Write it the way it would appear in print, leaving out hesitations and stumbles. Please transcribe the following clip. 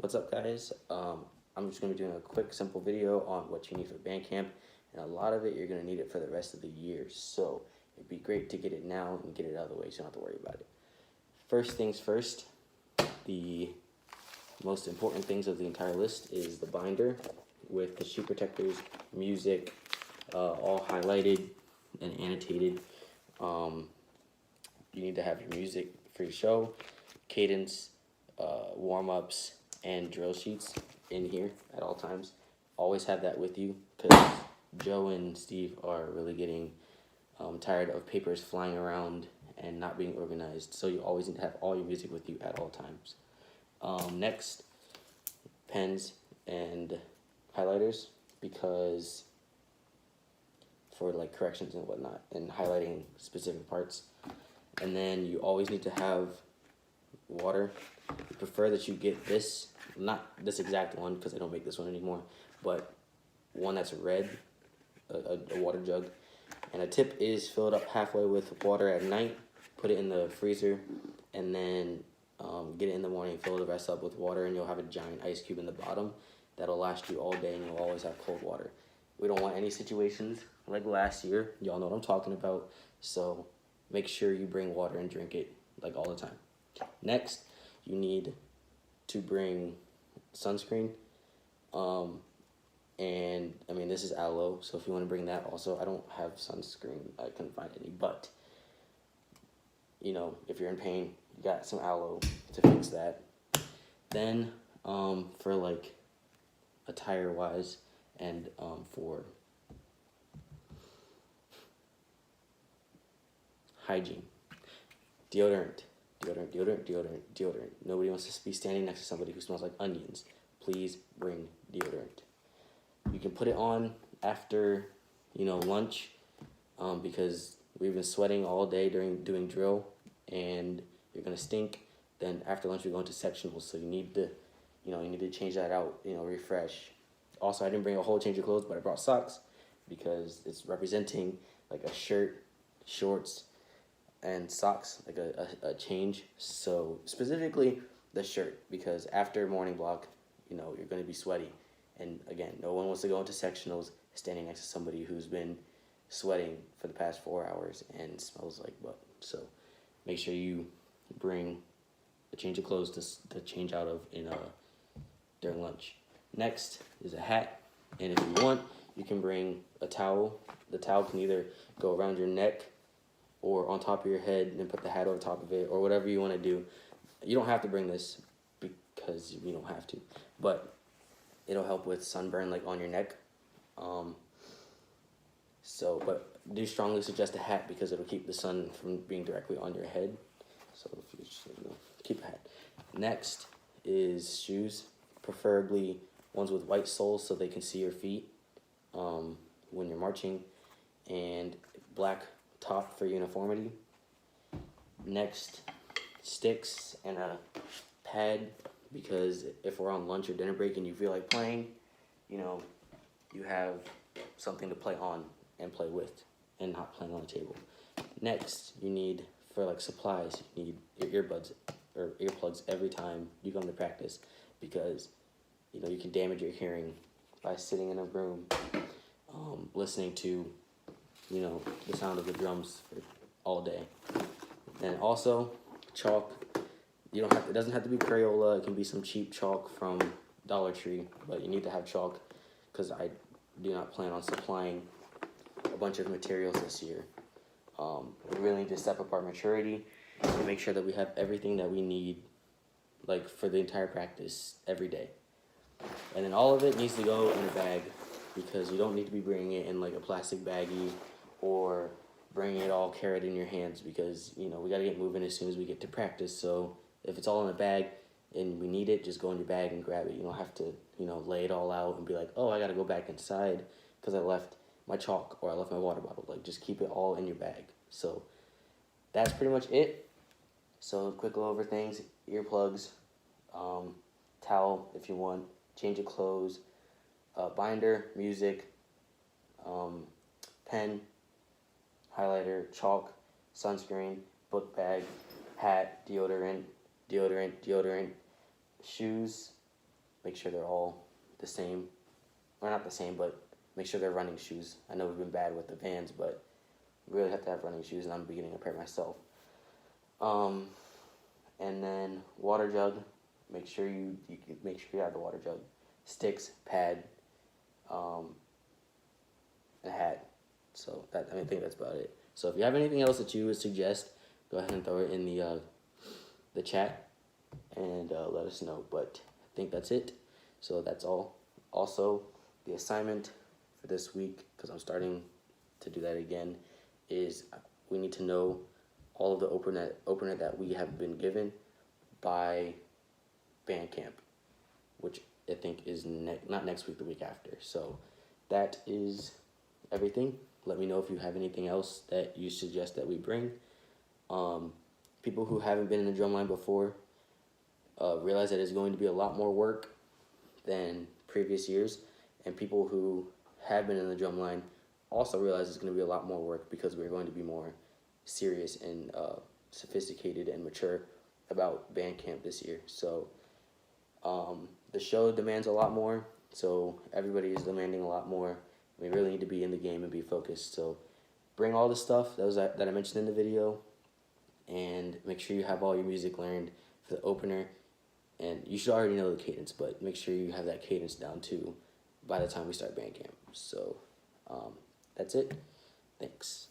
What's up, guys? I'm just going to be doing a quick, simple video on what you need for band camp, and a lot of it you're going to need it for the rest of the year, so it'd be great to get it now and get it out of the way so you don't have to worry about it. First things first, the most important things of the entire list is the binder with the shoe protectors, music, all highlighted and annotated. You need to have your music for your show, cadence, warm-ups, and drill sheets in here at all times. Always have that with you because Joe and Steve are really getting tired of papers flying around and not being organized. So you always need to have all your music with you at all times. Next, pens and highlighters, because for like corrections and whatnot and highlighting specific parts. And then you always need to have water. I prefer that you get this, not this exact one because I don't make this one anymore, but one that's red, a water jug. And a tip is fill it up halfway with water at night, put it in the freezer, and then get it in the morning, fill the rest up with water, and you'll have a giant ice cube in the bottom that'll last you all day, and you'll always have cold water. We don't want any situations like last year. Y'all know what I'm talking about, so make sure you bring water and drink it like all the time. Next, you need to bring sunscreen. And I mean, this is aloe, so if you want to bring that also. I don't have sunscreen, I couldn't find any, but you know, if you're in pain, you got some aloe to fix that. Then for like attire wise and for hygiene, deodorant. Nobody wants to be standing next to somebody who smells like onions. Please bring deodorant. You can put it on after, lunch, because we've been sweating all day during doing drill, and you're gonna stink. Then after lunch we're going to sectionals, so you need to change that out, refresh. Also, I didn't bring a whole change of clothes, but I brought socks because it's representing like a shirt, shorts, and socks, like a change. So specifically the shirt, because after morning block, you're going to be sweaty. And again, no one wants to go into sectionals standing next to somebody who's been sweating for the past 4 hours and smells like butt. So make sure you bring a change of clothes to change out of during lunch. Next is a hat, and if you want, you can bring a towel. The towel can either go around your neck or on top of your head, and then put the hat over top of it, or whatever you want to do. You don't have to bring this because you don't have to, but it'll help with sunburn, like on your neck. But do strongly suggest a hat because it'll keep the sun from being directly on your head. So if you just, keep a hat. Next is shoes, preferably ones with white soles so they can see your feet when you're marching, and black top for uniformity. Next, sticks and a pad, because if we're on lunch or dinner break and you feel like playing, you have something to play on and play with and not playing on the table. Next, you need, for like supplies, you need your earbuds or earplugs every time you come to practice, because you can damage your hearing by sitting in a room listening to the sound of the drums for all day. And also chalk. It doesn't have to be Crayola. It can be some cheap chalk from Dollar Tree, but you need to have chalk because I do not plan on supplying a bunch of materials this year. We really need to step up our maturity and make sure that we have everything that we need, like for the entire practice every day. And then all of it needs to go in a bag, because you don't need to be bringing it in like a plastic baggie or bringing it all carried in your hands, because we got to get moving as soon as we get to practice. So if it's all in a bag and we need it, just go in your bag and grab it. You don't have to lay it all out and be like, oh, I got to go back inside because I left my chalk or I left my water bottle. Like, just keep it all in your bag. So that's pretty much it. So quick go over things: earplugs, towel if you want, change of clothes, binder, music, pen, highlighter, chalk, sunscreen, book bag, hat, deodorant, shoes, make sure they're all the same, or not the same, but make sure they're running shoes. I know we've been bad with the Vans, but we really have to have running shoes, and I'm beginning a pair myself. And then water jug. Make sure you make sure you have the water jug, sticks, pad, a hat. So I think that's about it. So if you have anything else that you would suggest, go ahead and throw it in the chat and let us know. But I think that's it. So that's all. Also, the assignment for this week, because I'm starting to do that again, is we need to know all of the opener that we have been given by Bandcamp, which I think is not next week, the week after. So that is everything. Let me know if you have anything else that you suggest that we bring. People who haven't been in the Drumline before realize that it's going to be a lot more work than previous years, and people who have been in the Drumline also realize it's going to be a lot more work because we're going to be more serious and sophisticated and mature about Bandcamp this year. So the show demands a lot more, so everybody is demanding a lot more. We really need to be in the game and be focused. So bring all the stuff that I mentioned in the video, and make sure you have all your music learned for the opener. And you should already know the cadence, but make sure you have that cadence down too by the time we start Bandcamp. So that's it. Thanks.